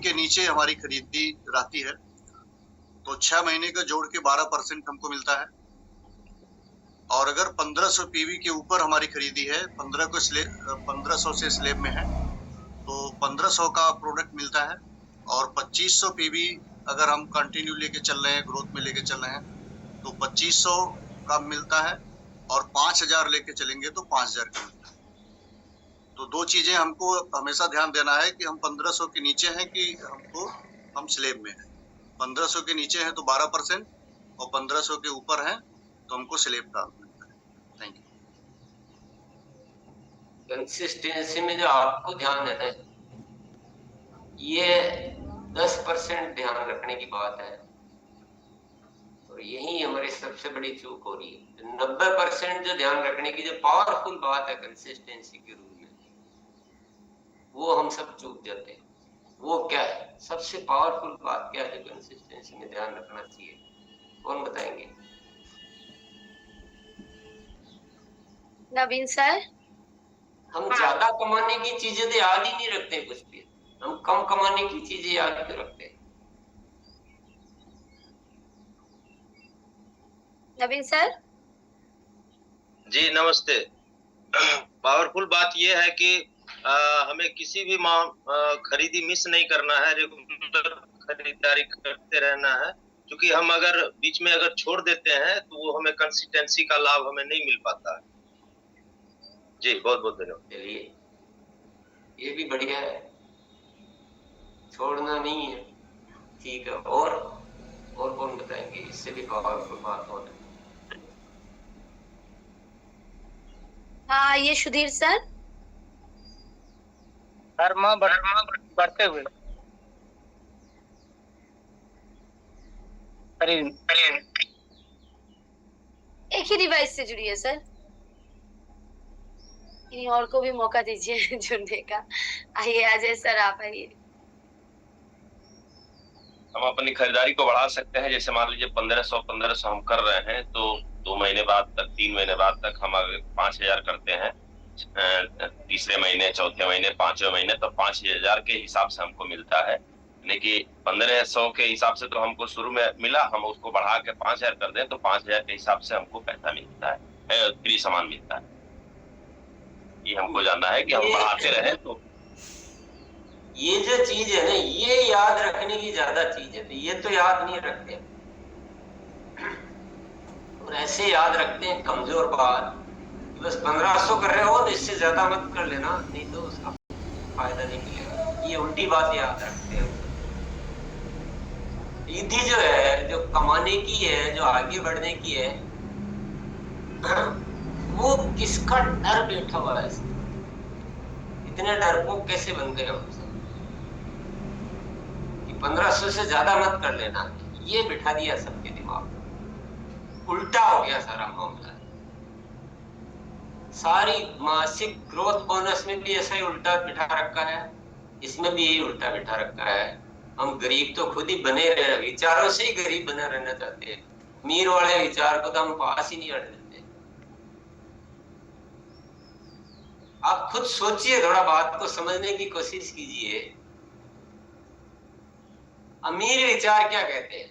के नीचे हमारी खरीदी रहती है तो 6 महीने का जोड़ के 12% हमको मिलता है। और अगर 1500 पीवी के ऊपर हमारी खरीदी है, 1500 से स्लैब में है, तो 1500 का प्रोडक्ट मिलता है। और 2500 पीवी अगर हम कंटिन्यू लेके चल रहे हैं, ग्रोथ में लेके चल रहे हैं, तो 2500 का मिलता है। और 5000 लेके चलेंगे तो 5000 का मिलता है। तो दो चीजें हमको हमेशा ध्यान देना है कि हम 1500 के नीचे हैं कि हम स्लैब में हैं। 1500 के नीचे हैं तो 12% और 1500 के ऊपर हैं तो हमको स्लैब का मिलता है। Thank you. कंसिस्टेंसी में जो आपको ध्यान देना है, ये 10% ध्यान रखने की बात है और यही हमारी सबसे बड़ी चूक हो रही है। 90% जो ध्यान रखने की जो पावरफुल बात है कंसिस्टेंसी के रूप में, वो हम सब चूक जाते हैं। वो क्या है, सबसे पावरफुल बात क्या है जो कंसिस्टेंसी में ध्यान रखना चाहिए? कौन बताएंगे? नवीन सर। हम ज्यादा कमाने की चीजें तो याद ही नहीं रखते कुछ भी, हम कम कमाने की चीजें याद क्यों रखते हैं? नवीन सर जी नमस्ते। पावरफुल बात यह है कि हमें किसी भी खरीदी मिस नहीं करना है, रेगुलर खरीदारी करते रहना है, क्योंकि हम अगर बीच में अगर छोड़ देते हैं तो वो हमें कंसिस्टेंसी का लाभ हमें नहीं मिल पाता है। जी बहुत बहुत धन्यवाद। चलिए ये भी बढ़िया है, छोड़ना नहीं है, ठीक है। और कौन बताएंगे इससे भी पावरफुल बात हो? हाँ, ये सुधीर सर। बढ़ते हुए एक ही डिवाइस से जुड़ी है सर, इन्हीं और को भी मौका दीजिए जुड़ने का। आइए अजय सर, आप आइए। हम अपनी खरीदारी को बढ़ा सकते हैं। जैसे मान लीजिए 1500 हम कर रहे हैं तो 2 महीने बाद तक, 3 महीने बाद तक हम अगर 5000 करते हैं, तीसरे महीने, चौथे महीने, 5वें महीने, तो 5000 के हिसाब से हमको मिलता है। यानी कि 1500 के हिसाब से तो हमको शुरू में मिला, हम उसको बढ़ा के 5000 कर दें तो 5000 के हिसाब से हमको पैसा मिलता है, फ्री सामान मिलता है। ये हमको जानना है कि हम बढ़ाते रहे तो ये जो चीज है ना, ये याद रखने की ज्यादा चीज है, तो ये तो याद नहीं रखते और ऐसे याद रखते हैं कमजोर बात कि बस 1500 कर रहे हो तो इससे ज्यादा मत कर लेना, नहीं तो उसका फायदा नहीं मिलेगा। ये उल्टी बात याद रखते हैं। विधि जो है, जो कमाने की है, जो आगे बढ़ने की है, वो किसका डर बैठा हुआ है? इतने डरपोक कैसे बन गए हम सब कि 1500 से ज्यादा मत कर लेना, ये बिठा दिया सबके दिमाग में। उल्टा हो गया सारा मामला। सारी मासिक ग्रोथ बोनस में भी ऐसा ही उल्टा बिठा रखा है, इसमें भी यही उल्टा बिठा रखा है। हम गरीब तो खुद ही बने रहे, विचारों से ही गरीब बना रहना चाहते हैं। अमीर वाले विचार को तो हम पास ही नहीं आने देते। आप खुद सोचिए, थोड़ा बात को समझने की कोशिश कीजिए। अमीर विचार क्या कहते हैं?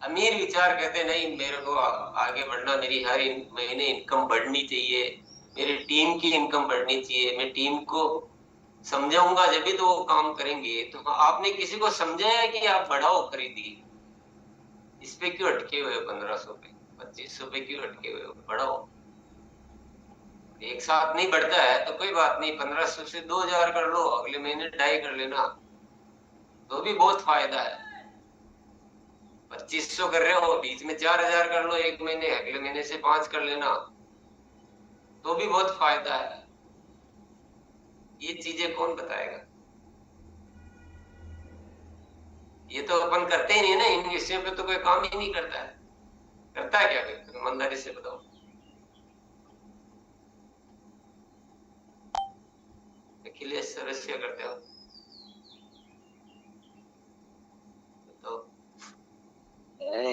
अमीर विचार कहते हैं नहीं, मेरे को आगे बढ़ना, मेरी हर महीने इनकम बढ़नी चाहिए, मेरी टीम की इनकम बढ़नी चाहिए, मैं टीम को समझाऊंगा जब भी तो वो काम करेंगे। तो आपने किसी को समझाया कि आप बढ़ाओ खरीदी, इस पे क्यों अटके हुए हो? 1500 पे, 2500 पे क्यों अटके हुए हो? बढ़ाओ। एक साथ नहीं बढ़ता है तो कोई बात नहीं, 1500 से 2000 कर लो, अगले महीने 2.5 कर लेना, तो भी बहुत फायदा है। 2500 कर रहे हो, बीच में 4000 कर लो एक महीने, अगले महीने से 5 कर लेना, तो भी बहुत फायदा है। ये चीजें कौन बताएगा? ये तो अपन करते ही नहीं है ना, इन विषयों पे तो कोई काम ही नहीं करता है। करता है क्या? ईमानदारी से बताओ। अखिलेश सरस क्या करते हो?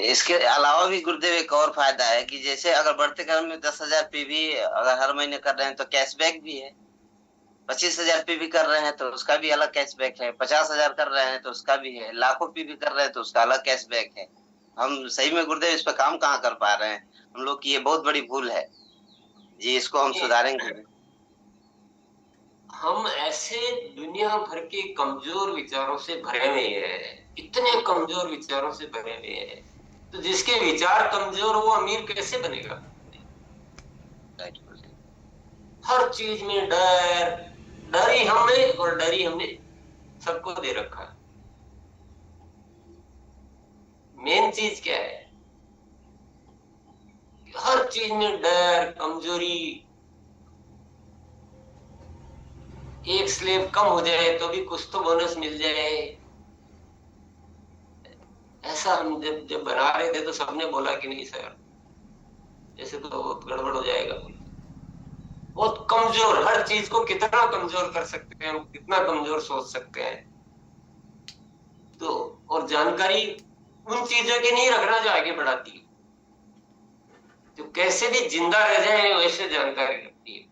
इसके अलावा भी गुरुदेव एक और फायदा है कि जैसे अगर बढ़ते क्रम में 10,000 पीवी अगर हर महीने कर रहे हैं तो कैशबैक भी है। 25,000 पीवी कर रहे हैं तो उसका भी अलग कैशबैक है, 50,000 कर रहे हैं तो उसका भी है, लाखों पीवी कर रहे हैं तो उसका अलग कैशबैक है। हम सही में गुरुदेव इस पर काम कहाँ कर पा रहे हैं? हम लोग की ये बहुत बड़ी भूल है जी, इसको हम सुधारेंगे। हम ऐसे दुनिया भर के कमजोर विचारों से भरे हुए हैं, इतने कमजोर विचारों से भरे हुए हैं, तो जिसके विचार कमजोर वो अमीर कैसे बनेगा? हर चीज में डर ही हमें और डर ही हमने सबको दे रखा है। मेन चीज क्या है? हर चीज में डर, कमजोरी। एक स्लेब कम हो जाए तो भी कुछ तो बोनस मिल जाए, ऐसा हम जब बना रहे थे तो सबने बोला कि नहीं सर ऐसे तो बहुत गड़बड़ हो जाएगा। बहुत कमजोर, हर चीज को कितना कमजोर कर सकते हैं हम, कितना कमजोर सोच सकते हैं। तो और जानकारी उन चीजों की नहीं रखना जो आगे बढ़ाती है, जो कैसे भी जिंदा रह जाए वैसे जानकारी रखती है।